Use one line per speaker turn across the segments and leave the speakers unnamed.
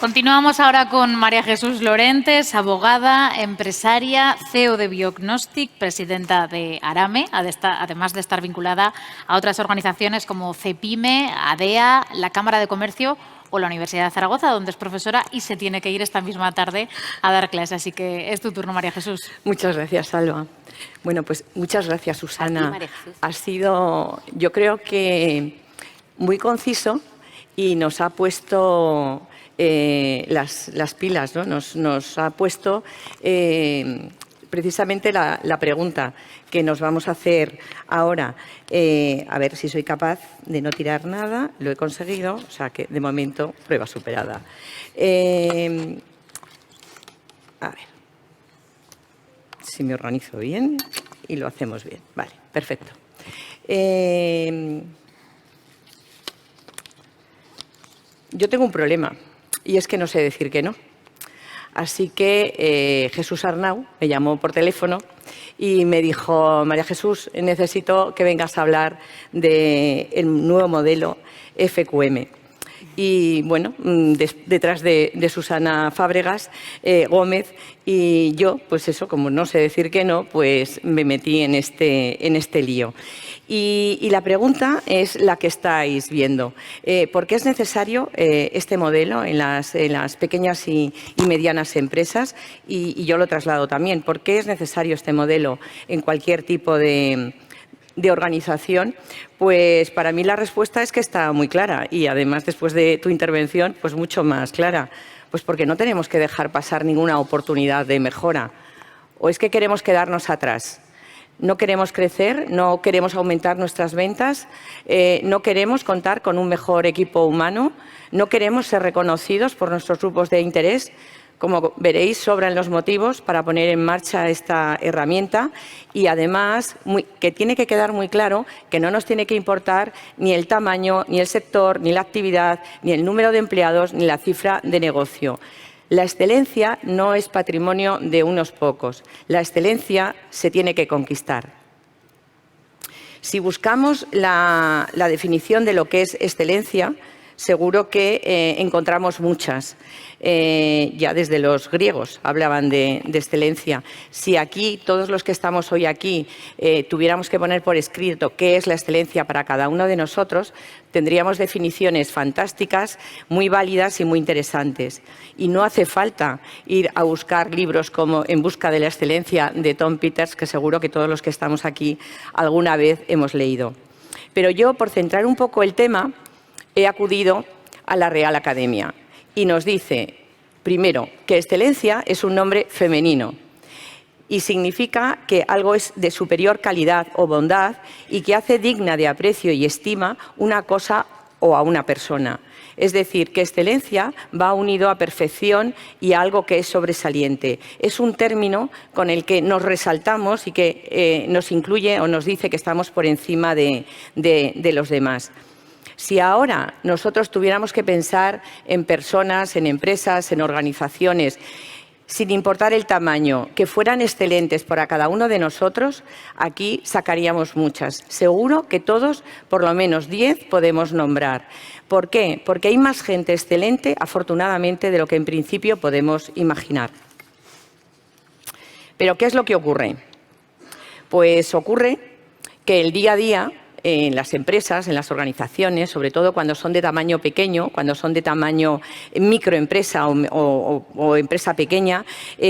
Continuamos ahora con María Jesús Lorentes, abogada, empresaria, CEO de Biognostic, presidenta de ARAME, además de estar vinculada a otras organizaciones como CEPIME, ADEA, la Cámara de Comercio o la Universidad de Zaragoza, donde es profesora y se tiene que ir esta misma tarde a dar clases. Así que es tu turno, María Jesús.
Muchas gracias, Salva. Bueno, pues muchas gracias, Susana.
A ti, María Jesús.
Ha sido, yo creo que muy conciso y nos ha puesto las pilas, ¿no? Nos ha puesto precisamente la pregunta que nos vamos a hacer ahora. A ver si soy capaz de no tirar nada. Lo he conseguido, o sea que de momento prueba superada. A ver si me organizo bien y lo hacemos bien. Vale, perfecto. Yo tengo un problema y es que no sé decir que no. Así que Jesús Arnau me llamó por teléfono y me dijo: María Jesús, necesito que vengas a hablar del nuevo modelo FQM. Y bueno, detrás de Susana Fábregas Gómez y yo, pues eso, como no sé decir que no, pues me metí en este lío. Y la pregunta es la que estáis viendo. ¿Por qué es necesario este modelo en las pequeñas y medianas empresas? Y yo lo traslado también. ¿Por qué es necesario este modelo en cualquier tipo de organización? Pues para mí la respuesta es que está muy clara y además después de tu intervención pues mucho más clara. Pues porque no tenemos que dejar pasar ninguna oportunidad de mejora. ¿O es que queremos quedarnos atrás? No queremos crecer, no queremos aumentar nuestras ventas, no queremos contar con un mejor equipo humano, no queremos ser reconocidos por nuestros grupos de interés. Como veréis, sobran los motivos para poner en marcha esta herramienta y, además, que tiene que quedar muy claro que no nos tiene que importar ni el tamaño, ni el sector, ni la actividad, ni el número de empleados, ni la cifra de negocio. La excelencia no es patrimonio de unos pocos. La excelencia se tiene que conquistar. Si buscamos la definición de lo que es excelencia, seguro que encontramos muchas. Ya desde los griegos hablaban de excelencia. Si aquí, todos los que estamos hoy aquí, tuviéramos que poner por escrito qué es la excelencia para cada uno de nosotros, tendríamos definiciones fantásticas, muy válidas y muy interesantes. Y no hace falta ir a buscar libros como En busca de la excelencia de Tom Peters, que seguro que todos los que estamos aquí alguna vez hemos leído. Pero yo, por centrar un poco el tema, he acudido a la Real Academia y nos dice, primero, que excelencia es un nombre femenino y significa que algo es de superior calidad o bondad y que hace digna de aprecio y estima una cosa o a una persona. Es decir, que excelencia va unido a perfección y a algo que es sobresaliente. Es un término con el que nos resaltamos y que nos incluye o nos dice que estamos por encima de los demás. Si ahora nosotros tuviéramos que pensar en personas, en empresas, en organizaciones, sin importar el tamaño, que fueran excelentes para cada uno de nosotros, aquí sacaríamos muchas. Seguro que todos, por lo menos 10, podemos nombrar. ¿Por qué? Porque hay más gente excelente, afortunadamente, de lo que en principio podemos imaginar. ¿Pero qué es lo que ocurre? Pues ocurre que el día a día, en las empresas, en las organizaciones, sobre todo cuando son de tamaño pequeño, cuando son de tamaño microempresa o empresa pequeña,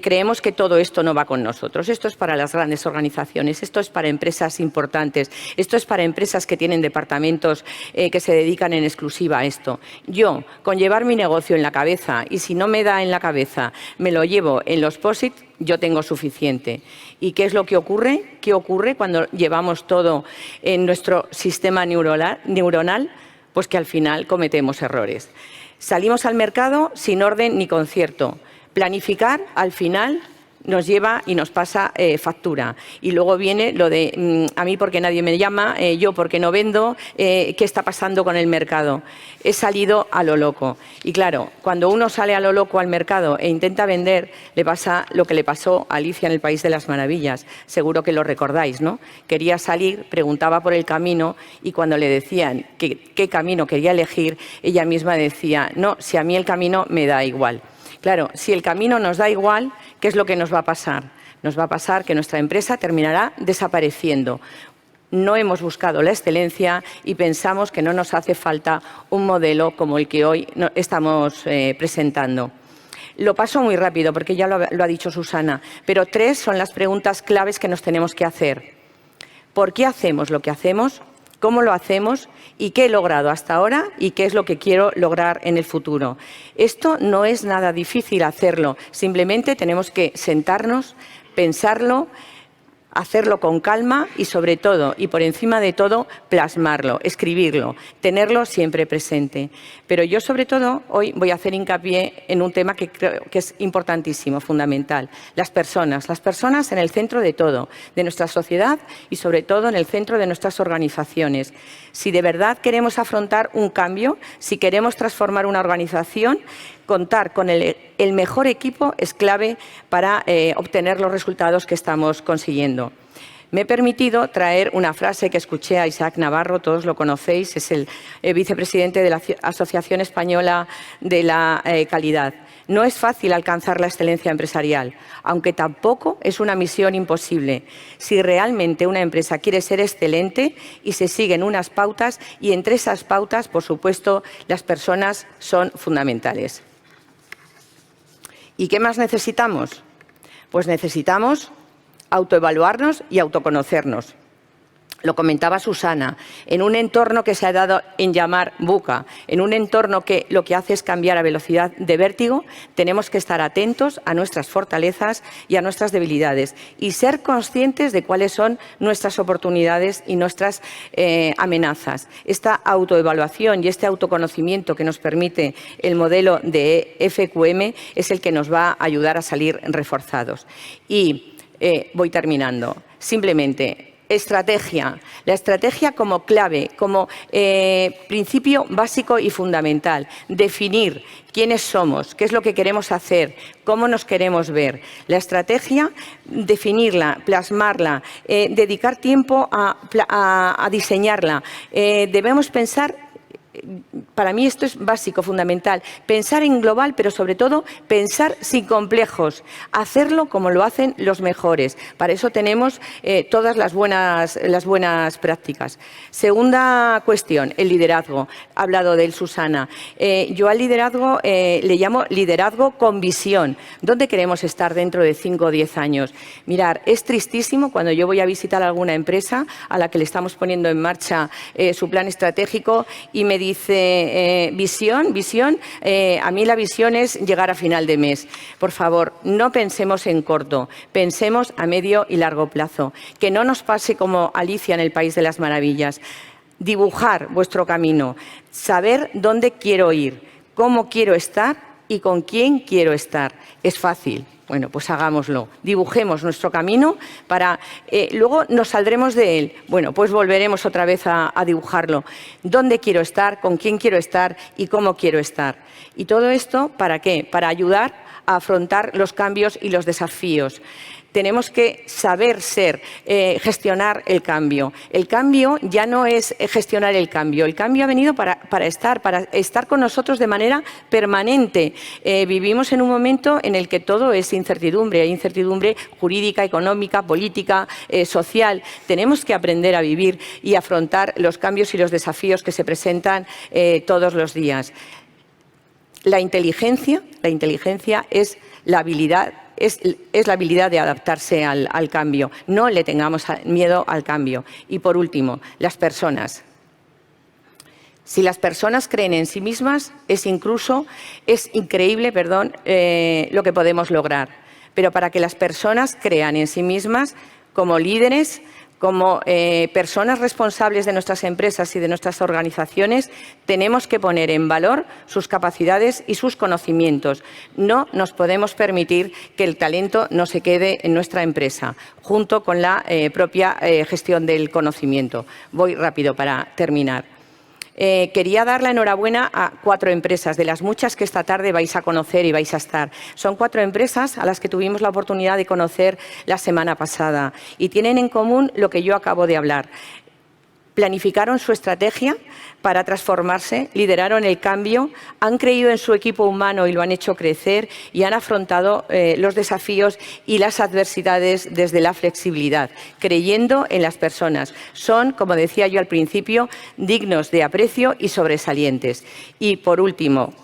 creemos que todo esto no va con nosotros. Esto es para las grandes organizaciones, esto es para empresas importantes, esto es para empresas que tienen departamentos que se dedican en exclusiva a esto. Yo, con llevar mi negocio en la cabeza, y si no me da en la cabeza, me lo llevo en los POSIT, yo tengo suficiente. ¿Y qué es lo que ocurre? ¿Qué ocurre cuando llevamos todo en nuestro sistema neuronal? Pues que al final cometemos errores. Salimos al mercado sin orden ni concierto. Planificar, al final, nos lleva y nos pasa factura. Y luego viene lo de a mí porque nadie me llama, yo porque no vendo, qué está pasando con el mercado. He salido a lo loco. Y claro, cuando uno sale a lo loco al mercado e intenta vender, le pasa lo que le pasó a Alicia en el País de las Maravillas. Seguro que lo recordáis, ¿no? Quería salir, preguntaba por el camino y cuando le decían qué camino quería elegir, ella misma decía, no, si a mí el camino me da igual. Claro, si el camino nos da igual, ¿qué es lo que nos va a pasar? Nos va a pasar que nuestra empresa terminará desapareciendo. No hemos buscado la excelencia y pensamos que no nos hace falta un modelo como el que hoy estamos presentando. Lo paso muy rápido porque ya lo ha dicho Susana, pero 3 son las preguntas claves que nos tenemos que hacer. ¿Por qué hacemos lo que hacemos? ¿Cómo lo hacemos? ¿Y qué he logrado hasta ahora? ¿Y qué es lo que quiero lograr en el futuro? Esto no es nada difícil hacerlo. Simplemente tenemos que sentarnos, pensarlo, hacerlo con calma y, sobre todo, y por encima de todo, plasmarlo, escribirlo, tenerlo siempre presente. Pero yo, sobre todo, hoy voy a hacer hincapié en un tema que creo que es importantísimo, fundamental. Las personas en el centro de todo, de nuestra sociedad y, sobre todo, en el centro de nuestras organizaciones. Si de verdad queremos afrontar un cambio, si queremos transformar una organización, contar con el mejor equipo es clave para obtener los resultados que estamos consiguiendo. Me he permitido traer una frase que escuché a Isaac Navarro, todos lo conocéis, es el vicepresidente de la Asociación Española de la Calidad. No es fácil alcanzar la excelencia empresarial, aunque tampoco es una misión imposible. Si realmente una empresa quiere ser excelente y se siguen unas pautas, y entre esas pautas, por supuesto, las personas son fundamentales. ¿Y qué más necesitamos? Pues necesitamos autoevaluarnos y autoconocernos. Lo comentaba Susana, en un entorno que se ha dado en llamar VUCA, en un entorno que lo que hace es cambiar a velocidad de vértigo, tenemos que estar atentos a nuestras fortalezas y a nuestras debilidades y ser conscientes de cuáles son nuestras oportunidades y nuestras amenazas. Esta autoevaluación y este autoconocimiento que nos permite el modelo de FQM es el que nos va a ayudar a salir reforzados. Y voy terminando. Simplemente, estrategia. La estrategia como clave, como principio básico y fundamental. Definir quiénes somos, qué es lo que queremos hacer, cómo nos queremos ver. La estrategia, definirla, plasmarla, dedicar tiempo a diseñarla. Debemos pensar. Para mí esto es básico, fundamental. Pensar en global, pero sobre todo pensar sin complejos. Hacerlo como lo hacen los mejores. Para eso tenemos todas las buenas prácticas. Segunda cuestión, el liderazgo. Ha hablado de él Susana. Yo al liderazgo le llamo liderazgo con visión. ¿Dónde queremos estar dentro de 5 o 10 años? Mirar, es tristísimo cuando yo voy a visitar alguna empresa a la que le estamos poniendo en marcha su plan estratégico y me dice visión, a mí la visión es llegar a final de mes. Por favor, no pensemos en corto, pensemos a medio y largo plazo. Que no nos pase como Alicia en el País de las Maravillas. Dibujar vuestro camino, saber dónde quiero ir, cómo quiero estar y con quién quiero estar. Es fácil. Bueno, pues hagámoslo, dibujemos nuestro camino para luego nos saldremos de él. Bueno, pues volveremos otra vez a dibujarlo. ¿Dónde quiero estar? ¿Con quién quiero estar? ¿Y cómo quiero estar? Y todo esto, ¿para qué? Para ayudar a afrontar los cambios y los desafíos. Tenemos que saber gestionar el cambio. El cambio ya no es gestionar el cambio. El cambio ha venido para estar con nosotros de manera permanente. Vivimos en un momento en el que todo es incertidumbre. Hay incertidumbre jurídica, económica, política, social. Tenemos que aprender a vivir y afrontar los cambios y los desafíos que se presentan todos los días. La inteligencia es la habilidad. Es la habilidad de adaptarse al cambio. No le tengamos miedo al cambio. Y, por último, las personas. Si las personas creen en sí mismas, es increíble, lo que podemos lograr. Pero para que las personas crean en sí mismas, como líderes, Como personas responsables de nuestras empresas y de nuestras organizaciones, tenemos que poner en valor sus capacidades y sus conocimientos. No nos podemos permitir que el talento no se quede en nuestra empresa, junto con la propia gestión del conocimiento. Voy rápido para terminar. Quería dar la enhorabuena a 4 empresas, de las muchas que esta tarde vais a conocer y vais a estar. Son 4 empresas a las que tuvimos la oportunidad de conocer la semana pasada y tienen en común lo que yo acabo de hablar. Planificaron su estrategia para transformarse, lideraron el cambio, han creído en su equipo humano y lo han hecho crecer y han afrontado los desafíos y las adversidades desde la flexibilidad, creyendo en las personas. Son, como decía yo al principio, dignos de aprecio y sobresalientes. Y, por último,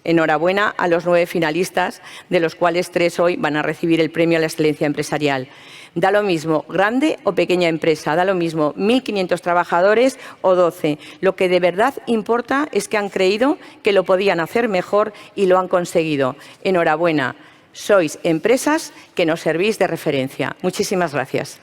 enhorabuena a los 9 finalistas, de los cuales 3 hoy van a recibir el Premio a la Excelencia Empresarial. Da lo mismo grande o pequeña empresa, da lo mismo 1.500 trabajadores o 12. Lo que de verdad importa es que han creído que lo podían hacer mejor y lo han conseguido. Enhorabuena, sois empresas que nos servís de referencia. Muchísimas gracias.